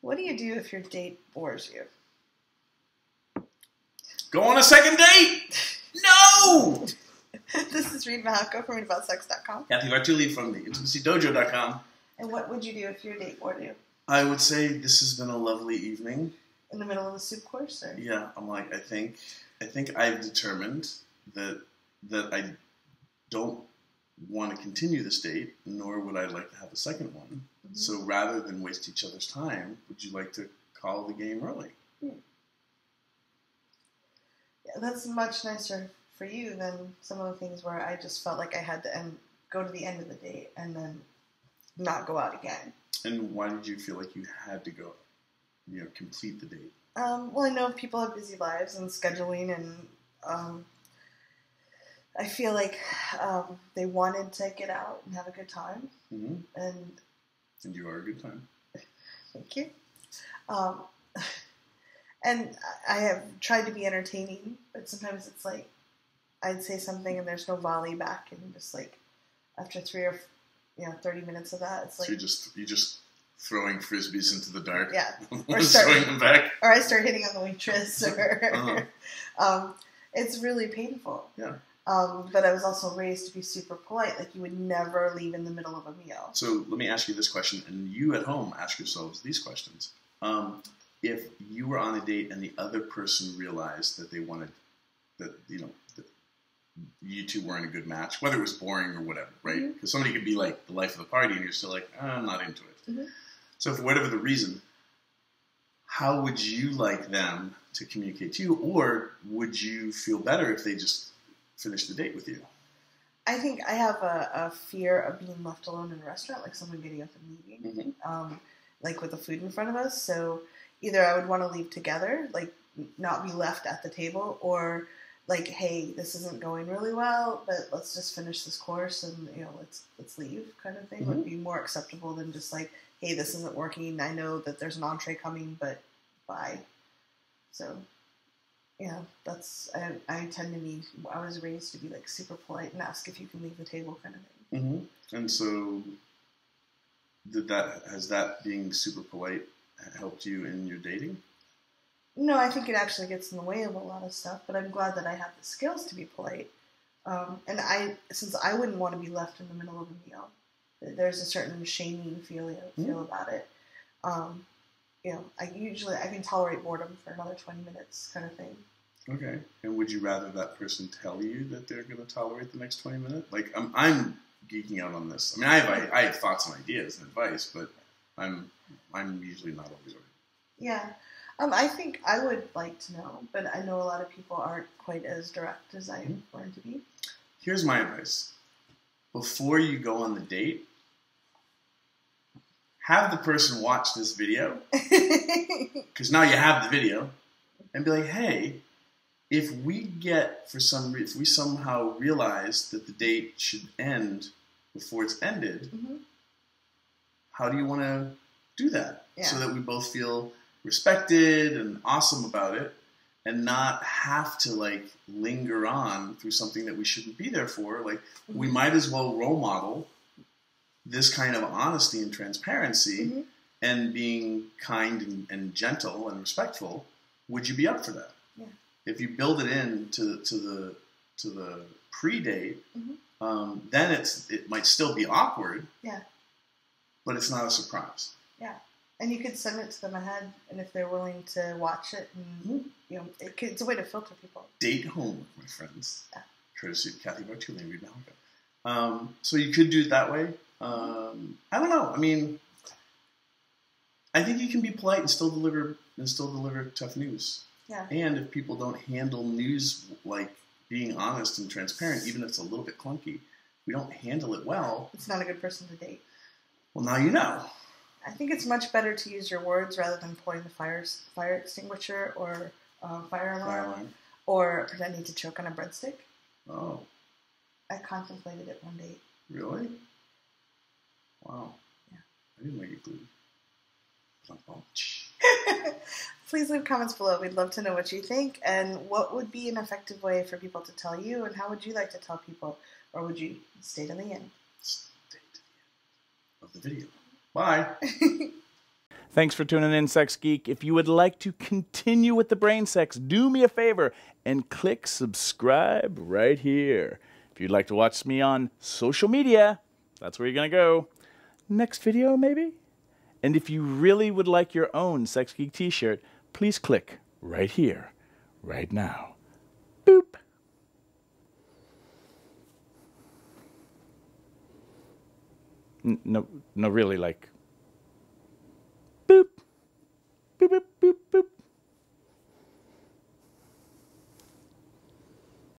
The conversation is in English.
What do you do if your date bores you? Go on a second date! No! This is Reid Mihalko from inaudible.coming. Cathy Vartuli from the intimacydojo.com. And what would you do if your date bored you? I would say this has been a lovely evening. In the middle of a soup course? Or? Yeah, I'm like, I think I've determined that I don't want to continue this date, nor would I like to have a second one. Mm-hmm. So rather than waste each other's time, would you like to call the game early? Yeah, that's much nicer for you than some of the things where I just felt like I had to go to the end of the date and then not go out again. And why did you feel like you had to go, complete the date? Well, I know people have busy lives and scheduling, and I feel like they wanted to get out and have a good time. Mm-hmm. And you are a good time. Thank you. And I have tried to be entertaining, but sometimes it's like I'd say something and there's no volley back, and just like after 30 minutes of that, it's like so you're just throwing frisbees into the dark. Yeah, or throwing them back, or I start hitting on the waitress, or it's really painful. Yeah. But I was also raised to be super polite. Like, you would never leave in the middle of a meal. So let me ask you this question, and you at home ask yourselves these questions. If you were on a date and the other person realized that they wanted, that you two weren't a good match, whether it was boring or whatever, right? Because mm-hmm. somebody could be like the life of the party and you're still like, I'm not into it. Mm-hmm. So for whatever the reason, how would you like them to communicate to you? Or would you feel better if they just finished the date with you? I think I have a fear of being left alone in a restaurant, like someone getting up and leaving, mm-hmm. Like with the food in front of us. So either I would want to leave together, like not be left at the table, or like, hey, this isn't going really well, but let's just finish this course and let's leave, kind of thing. Mm-hmm. Would be more acceptable than just like, hey, this isn't working. I know that there's an entree coming, but bye. So yeah, I tend to need. I was raised to be like super polite and ask if you can leave the table, kind of thing. Mm-hmm. And so, has that being super polite helped you in your dating? No, I think it actually gets in the way of a lot of stuff, but I'm glad that I have the skills to be polite. And since I wouldn't want to be left in the middle of a meal, there's a certain shaming feel about it. I can tolerate boredom for another 20 minutes, kind of thing. Okay. And would you rather that person tell you that they're going to tolerate the next 20 minutes? Like, I'm geeking out on this. I mean, I have thoughts and ideas and advice, but I'm usually not always right. Yeah. I think I would like to know, but I know a lot of people aren't quite as direct as I learned to be. Here's my advice. Before you go on the date, have the person watch this video, because now you have the video, and be like, hey, if we somehow realize that the date should end before it's ended, mm-hmm. how do you want to do that? Yeah. So that we both feel respected and awesome about it, and not have to like linger on through something that we shouldn't be there for. Like, mm-hmm. we might as well role model this kind of honesty and transparency, mm-hmm. and being kind and gentle and respectful. Would you be up for that? Yeah. If you build it in to the pre-date, mm-hmm. Then it might still be awkward. Yeah. But it's not a surprise. Yeah. And you could send it to them ahead, and if they're willing to watch it, and it's a way to filter people. Date home, my friends. Yeah. Courtesy of Cathy Vartuli and Reid Mihalko. So you could do it that way. I don't know. I mean, I think you can be polite and still deliver tough news. Yeah. And if people don't handle news like being honest and transparent, even if it's a little bit clunky, we don't handle it well. It's not a good person to date. Well, now you know. I think it's much better to use your words rather than pulling the fire extinguisher or fire alarm, or pretending to choke on a breadstick. Oh. I contemplated it one date. Really? Wow. Yeah. I didn't make it glue. Please leave comments below. We'd love to know what you think, and what would be an effective way for people to tell you, and how would you like to tell people? Or would you stay to the end? Stay to the end of the video. Bye. Thanks for tuning in, Sex Geek. If you would like to continue with the brain sex, do me a favor and click subscribe right here. If you'd like to watch me on social media, that's where you're going to go. Next video, maybe? And if you really would like your own Sex Geek t-shirt, please click right here, right now. Boop. No, really, like...